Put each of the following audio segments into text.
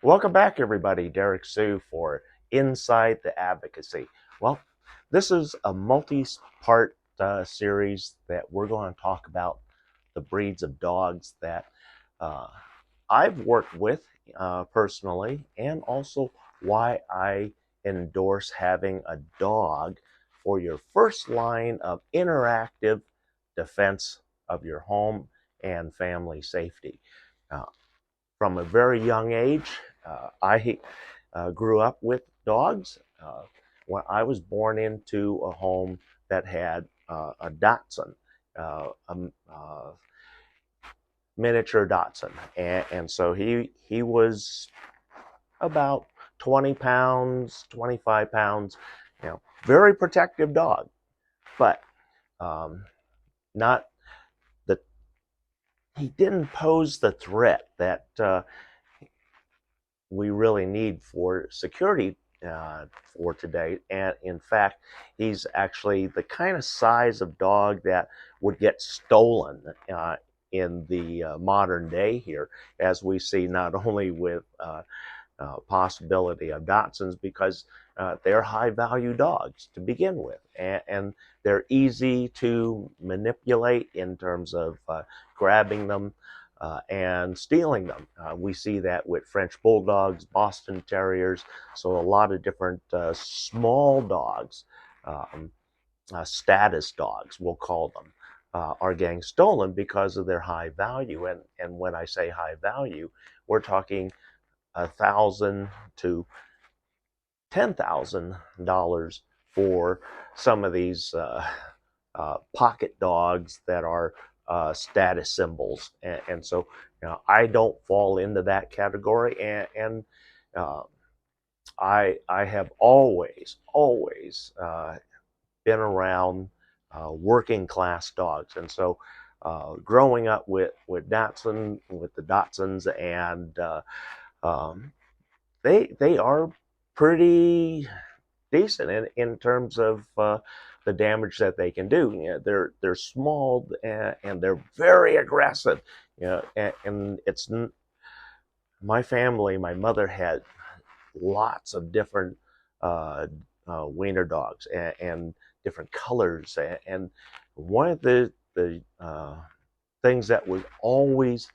Welcome back, everybody. Derek Sue for Inside the Advocacy. Well, this is a multi-part series that we're going to talk about the breeds of dogs that uh, I've worked with personally, and also why I endorse having a dog for your first line of interactive defense of your home and family safety. Uh, from a very young age, I grew up with dogs. When I was born into a home that had a Dachshund, a miniature Dachshund, and so he was about 20 pounds, 25 pounds, very protective dog, but um, not the he didn't pose the threat that we really need for security for today. And in fact, he's actually the kind of size of dog that would get stolen in the modern day here, as we see not only with possibility of Dachshunds, because they're high value dogs to begin with, and they're easy to manipulate in terms of grabbing them and stealing them. We see that with French Bulldogs, Boston Terriers, so a lot of different small dogs, um, status dogs, we'll call them, are getting stolen because of their high value. And when I say high value, we're talking $1,000 to $10,000 for some of these pocket dogs that are status symbols, and so I don't fall into that category, and uh, I have always been around working class dogs, and so growing up with Dachshund, with the Dachshunds, and um, they are pretty decent in terms of the damage that they can do. They're small, and they're very aggressive. And it's my family. My mother had lots of different uh, wiener dogs, and different colors. And one of the things that was always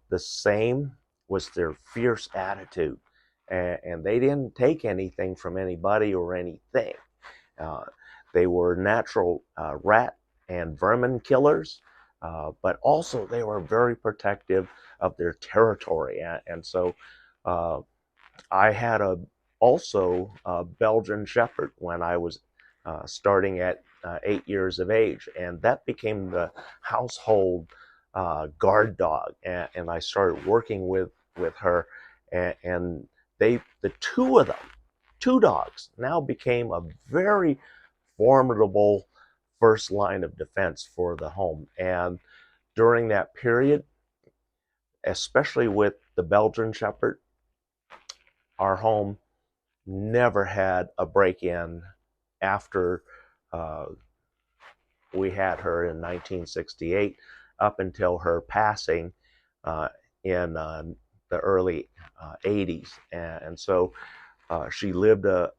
the same was their fierce attitude, and they didn't take anything from anybody or anything. Uh, they were natural rat and vermin killers, but also they were very protective of their territory. And so uh, I had also a Belgian Shepherd when I was starting at 8 years of age, and that became the household guard dog. And I started working with her, and the two of them, two dogs, now became a very formidable first line of defense for the home. And during that period, especially with the Belgian Shepherd, our home never had a break-in after uh, we had her in 1968 up until her passing uh, in the early 80s. And so she lived a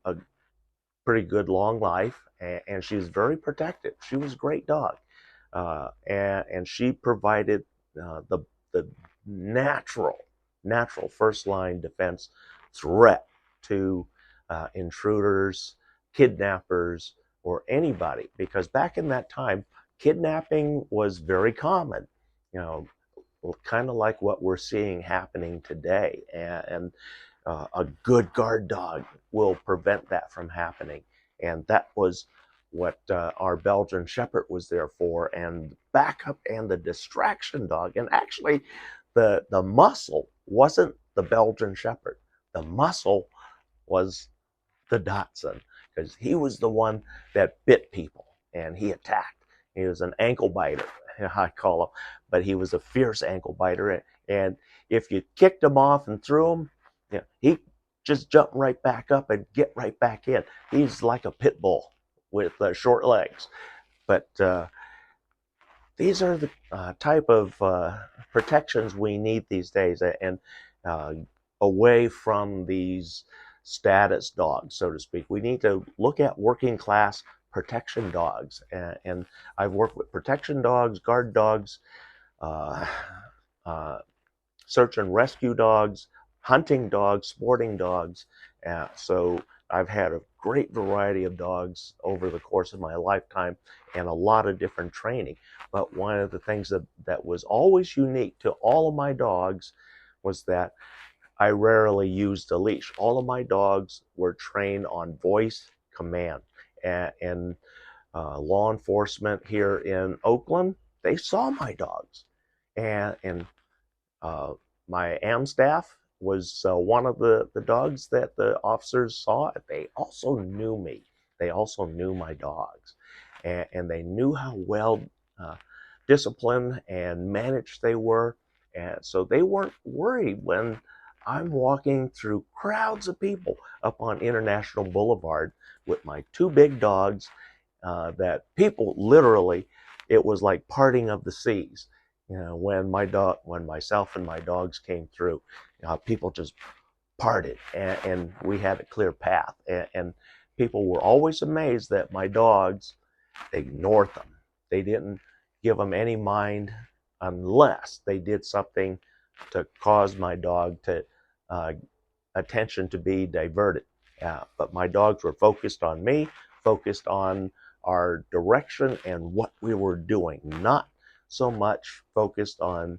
pretty good long life, and she was very protective. She was a great dog, and she provided the natural first line defense threat to intruders, kidnappers, or anybody. Because back in that time, kidnapping was very common. You know, kind of like what we're seeing happening today, and a good guard dog will prevent that from happening. And that was what our Belgian Shepherd was there for, and the backup and the distraction dog. And actually, the muscle wasn't the Belgian Shepherd. The muscle was the Dachshund, because he was the one that bit people and he attacked. He was an ankle biter, I call him, but he was a fierce ankle biter. And if you kicked him off and threw him, he just jump right back up and get right back in. He's like a pit bull with short legs. But these are the type of protections we need these days. And away from these status dogs, so to speak. We need to look at working class protection dogs. And I've worked with protection dogs, guard dogs, uh, uh, search and rescue dogs, hunting dogs, sporting dogs. So I've had a great variety of dogs over the course of my lifetime and a lot of different training. But one of the things that was always unique to all of my dogs was that I rarely used a leash. All of my dogs were trained on voice command. And law enforcement here in Oakland, they saw my dogs. And uh, my AM staff was one of the dogs that the officers saw. They also knew me. They also knew my dogs. And they knew how well uh, disciplined and managed they were. And so they weren't worried when I'm walking through crowds of people up on International Boulevard with my two big dogs, that people literally, it was like parting of the seas. You know, when myself and my dogs came through, people just parted, and we had a clear path. And people were always amazed that my dogs ignored them. They didn't give them any mind unless they did something to cause my dog to attention to be diverted. But my dogs were focused on me, focused on our direction and what we were doing, not so much focused on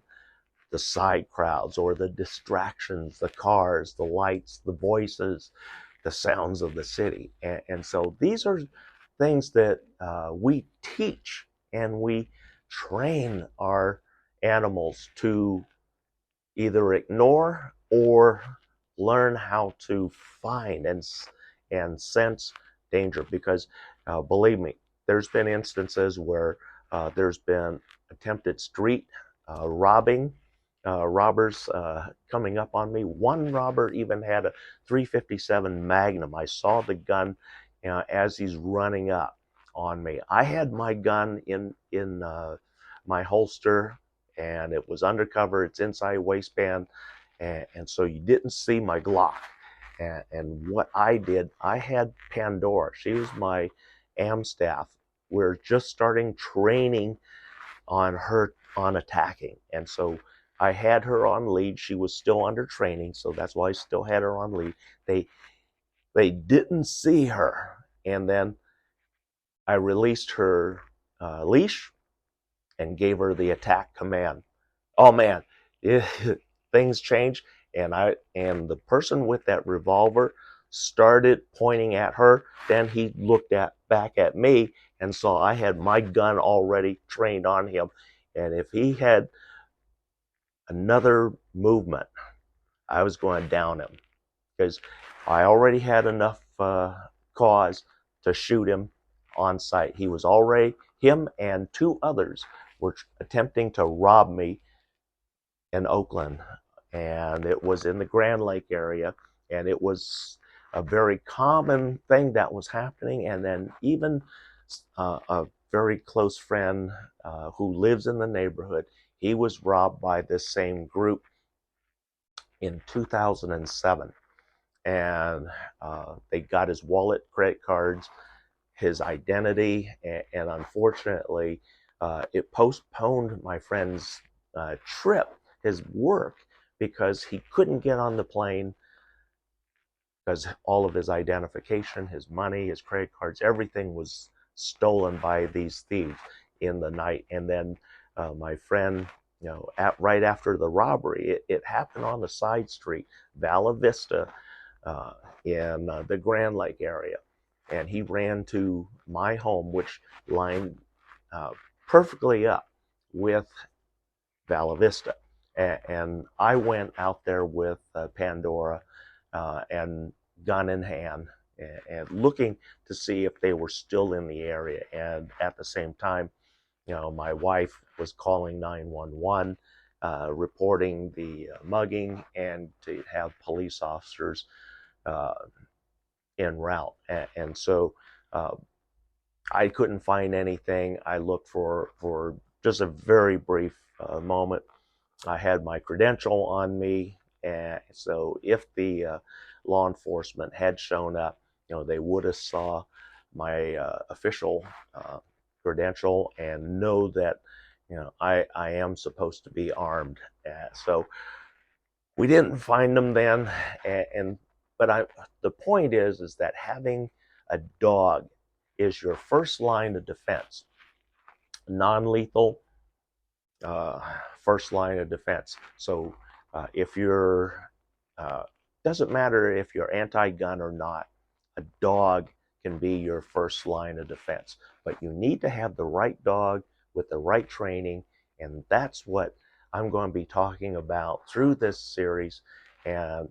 the side crowds or the distractions, the cars, the lights, the voices, the sounds of the city. And so these are things that we teach and we train our animals to either ignore or learn how to find and sense danger. Because believe me, there's been instances where there's been attempted street robbing, robbers coming up on me. One robber even had a 357 Magnum. I saw the gun as he's running up on me. I had my gun in my holster, and it was undercover. It's inside waistband, and so you didn't see my Glock. And what I did, I had Pandora. She was my AM staff. We're just starting training on her on attacking, and so I had her on lead. She was still under training, so that's why I still had her on lead. They didn't see her, and then I released her leash and gave her the attack command. Oh man, things changed, and the person with that revolver started pointing at her. Then he looked back at me and saw I had my gun already trained on him, and if he had another movement, I was going to down him, because I already had enough cause to shoot him on sight. Him and two others were attempting to rob me in Oakland, and it was in the Grand Lake area, and it was a very common thing that was happening. And then even a very close friend who lives in the neighborhood, he was robbed by this same group in 2007, and they got his wallet, credit cards, his identity, and unfortunately, it postponed my friend's trip, his work, because he couldn't get on the plane because all of his identification, his money, his credit cards, everything was stolen by these thieves in the night. And then my friend, right after the robbery, it happened on the side street, Vala Vista, in the Grand Lake area. And he ran to my home, which lined perfectly up with Vala Vista. And I went out there with Pandora and gun in hand, and looking to see if they were still in the area. And at the same time, my wife was calling 911, reporting the mugging, and to have police officers en route. And so I couldn't find anything. I looked for just a very brief moment. I had my credential on me, And so if the law enforcement had shown up, they would have saw my official credential and know that I am supposed to be armed. So we didn't find them then, but the point is that having a dog is your first line of defense, non-lethal first line of defense. So if you're doesn't matter if you're anti-gun or not, a dog can be your first line of defense, but you need to have the right dog with the right training, and that's what I'm going to be talking about through this series. And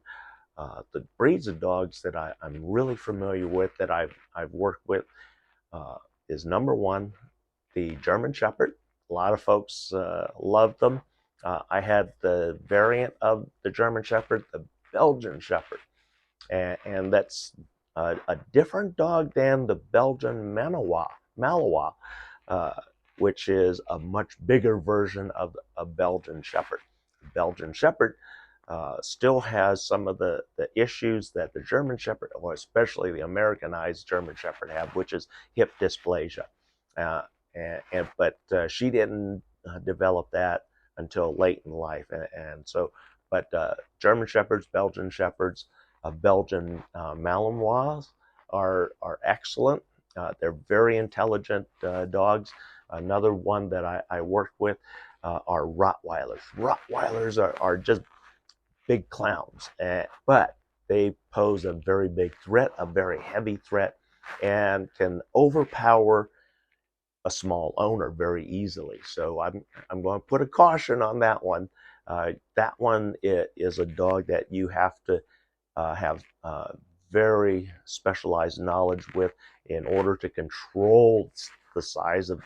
the breeds of dogs that I'm really familiar with, that I've worked with, is number one, the German Shepherd. A lot of folks love them. I had the variant of the German Shepherd, the Belgian Shepherd, and that's a different dog than the Belgian Malinois, which is a much bigger version of a Belgian Shepherd. The Belgian Shepherd still has some of the issues that the German Shepherd, or especially the Americanized German Shepherd, have, which is hip dysplasia. But she didn't develop that until late in life, but German Shepherds, Belgian Shepherds, Belgian Malinois are excellent. They're very intelligent dogs. Another one that I worked with are Rottweilers. Rottweilers are just big clowns, but they pose a very big threat, a very heavy threat, and can overpower a small owner very easily. So I'm going to put a caution on that one. That one is a dog that you have to have very specialized knowledge with in order to control the size of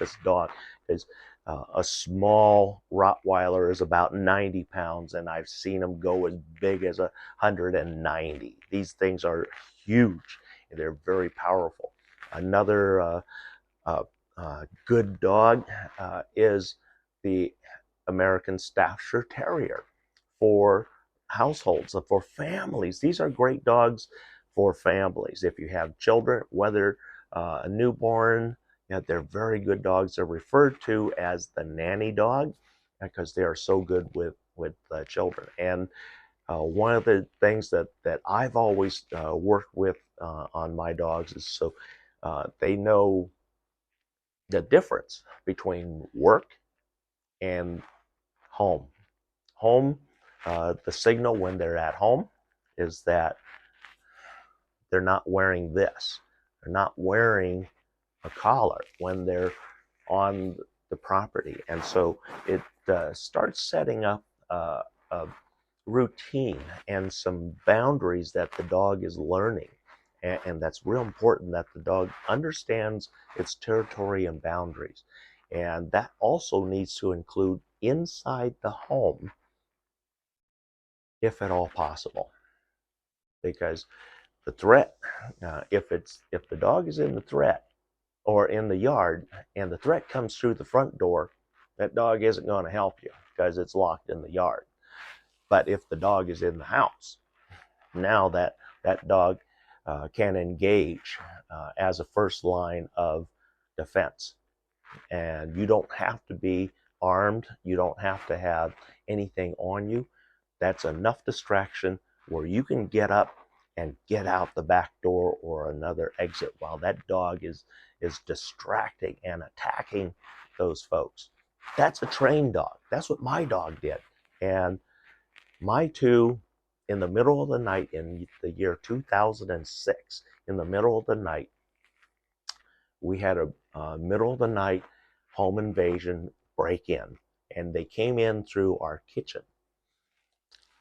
this dog. Because a small Rottweiler is about 90 pounds, and I've seen them go as big as 190. These things are huge, and they're very powerful. Another good dog is the American Staffordshire Terrier for households, for families. These are great dogs for families. If you have children, whether a newborn, they're very good dogs. They're referred to as the nanny dog because they are so good with children. And one of the things that I've always worked with on my dogs is so they know the difference between work and home. Home, the signal when they're at home is that they're not wearing this. They're not wearing a collar when they're on the property. And so it starts setting up a routine and some boundaries that the dog is learning. And that's real important, that the dog understands its territory and boundaries. And that also needs to include inside the home, if at all possible. Because the threat, if the dog is in the threat or in the yard and the threat comes through the front door, that dog isn't going to help you because it's locked in the yard. But if the dog is in the house, now that dog can engage as a first line of defense. And you don't have to be armed. You don't have to have anything on you. That's enough distraction where you can get up and get out the back door or another exit while that dog is distracting and attacking those folks. That's a trained dog. That's what my dog did. And my two, in the middle of the night in the year 2006, in the middle of the night, we had a middle of the night home invasion break-in, and they came in through our kitchen.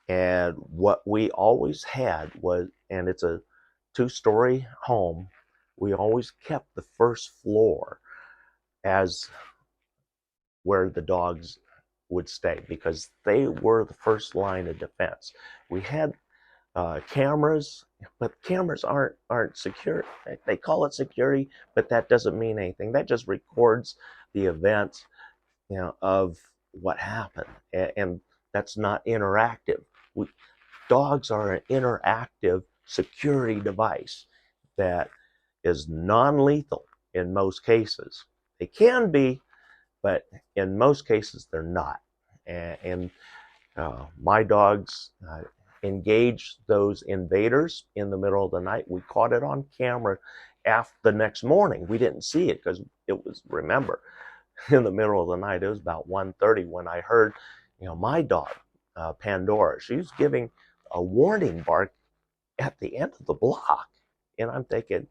And what we always had was, and it's a 2-story home, we always kept the first floor as where the dogs would stay because they were the first line of defense. We had cameras, but cameras aren't secure. They call it security, but that doesn't mean anything. That just records the events, of what happened, and that's not interactive. Dogs are an interactive security device that is non-lethal in most cases. They can be, but in most cases they're not. And my dogs engaged those invaders in the middle of the night. We caught it on camera after the next morning. We didn't see it because it was, remember, in the middle of the night. It was about 1:30 when I heard, my dog, Pandora, she was giving a warning bark at the end of the block. And I'm thinking,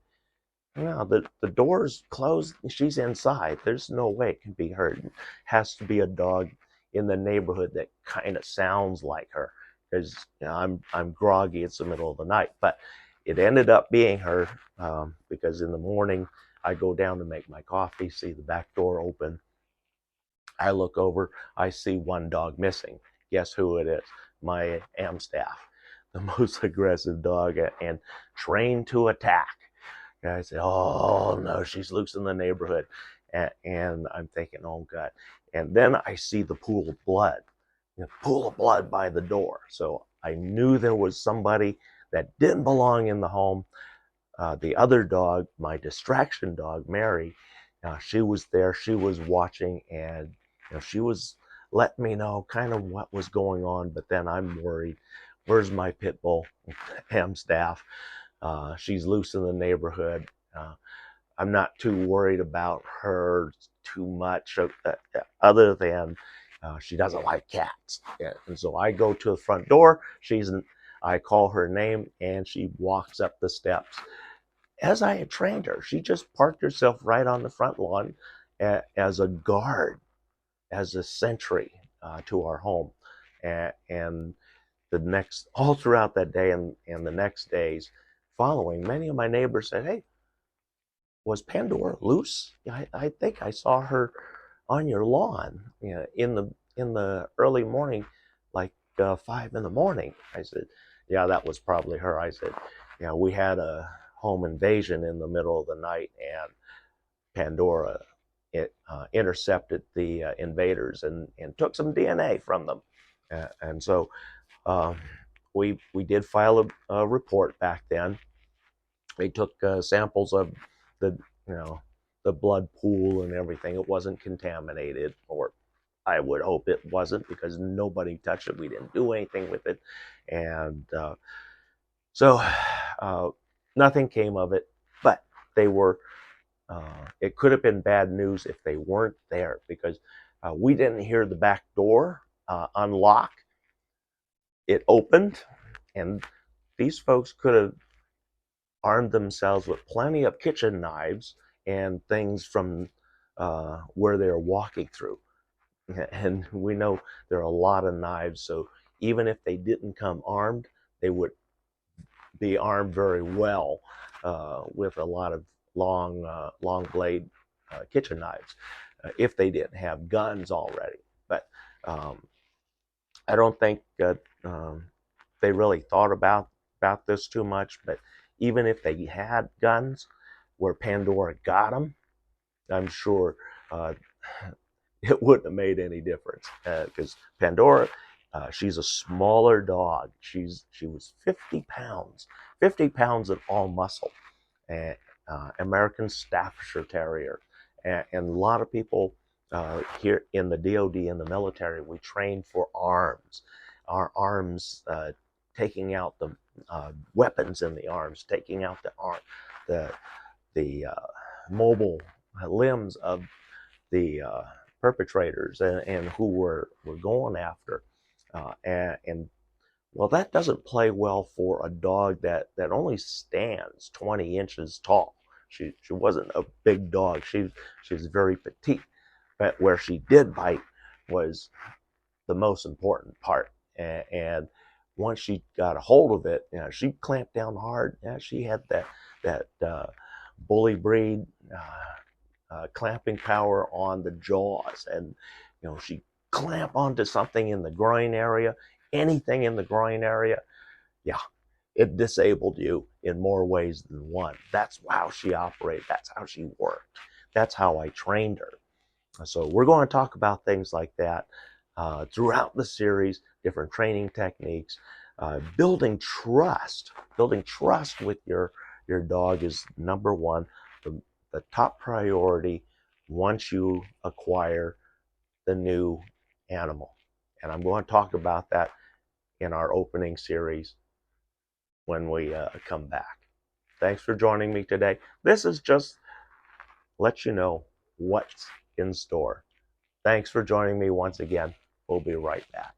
the door's closed, she's inside. There's no way it can be her. It has to be a dog in the neighborhood that kind of sounds like her, because I'm groggy. It's the middle of the night. But it ended up being her, because in the morning I go down to make my coffee, see the back door open. I look over, I see one dog missing. Guess who it is? My Amstaff, the most aggressive dog and trained to attack. And I said, oh no, she's loose in the neighborhood. And I'm thinking, oh God. And then I see the pool of blood, by the door. So I knew there was somebody that didn't belong in the home. The other dog, my distraction dog, Mary, she was there. She was watching, and she was letting me know kind of what was going on. But then I'm worried. Where's my pit bull, Amstaff? She's loose in the neighborhood. I'm not too worried about her too much, other than she doesn't like cats. And so I go to the front door. I call her name, and she walks up the steps. As I had trained her, she just parked herself right on the front lawn as a guard, as a sentry to our home. And all throughout that day and the next days following, many of my neighbors said, hey, was Pandora loose? I think I saw her on your lawn, in the early morning, like 5 in the morning. I said, yeah, that was probably her. I said, we had a home invasion in the middle of the night, and Pandora intercepted the invaders and took some DNA from them. And so we did file a report back then. They took samples of the the blood pool and everything. It wasn't contaminated, or I would hope it wasn't, because nobody touched it. We didn't do anything with it, and so nothing came of it. But they were. It could have been bad news if they weren't there, because we didn't hear the back door unlock. It opened, and these folks could have armed themselves with plenty of kitchen knives and things from where they're walking through. And we know there are a lot of knives, so even if they didn't come armed, they would be armed very well with a lot of long blade kitchen knives, if they didn't have guns already. But I don't think they really thought about this too much. But even if they had guns where Pandora got them, I'm sure it wouldn't have made any difference, because Pandora, she's a smaller dog. She was 50 pounds of all muscle, and American Staffordshire Terrier. And a lot of people here in the DOD and the military, we train for arms. Our arms, taking out the weapons in the arms, taking out the mobile limbs of the perpetrators and who we're going after. And well, that doesn't play well for a dog that only stands 20 inches tall. She wasn't a big dog. She was very petite. But where she did bite was the most important part. And once she got a hold of it, she clamped down hard. She had that bully breed clamping power on the jaws, and she clamp onto something in the groin area, anything in the groin area. Yeah, it disabled you in more ways than one. That's how she operated. That's how she worked. That's how I trained her. So we're going to talk about things like that throughout the series. different training techniques. Building trust with your dog is number one, the top priority once you acquire the new animal. And I'm going to talk about that in our opening series when we come back. Thanks for joining me today. This is just let you know what's in store. Thanks for joining me once again. We'll be right back.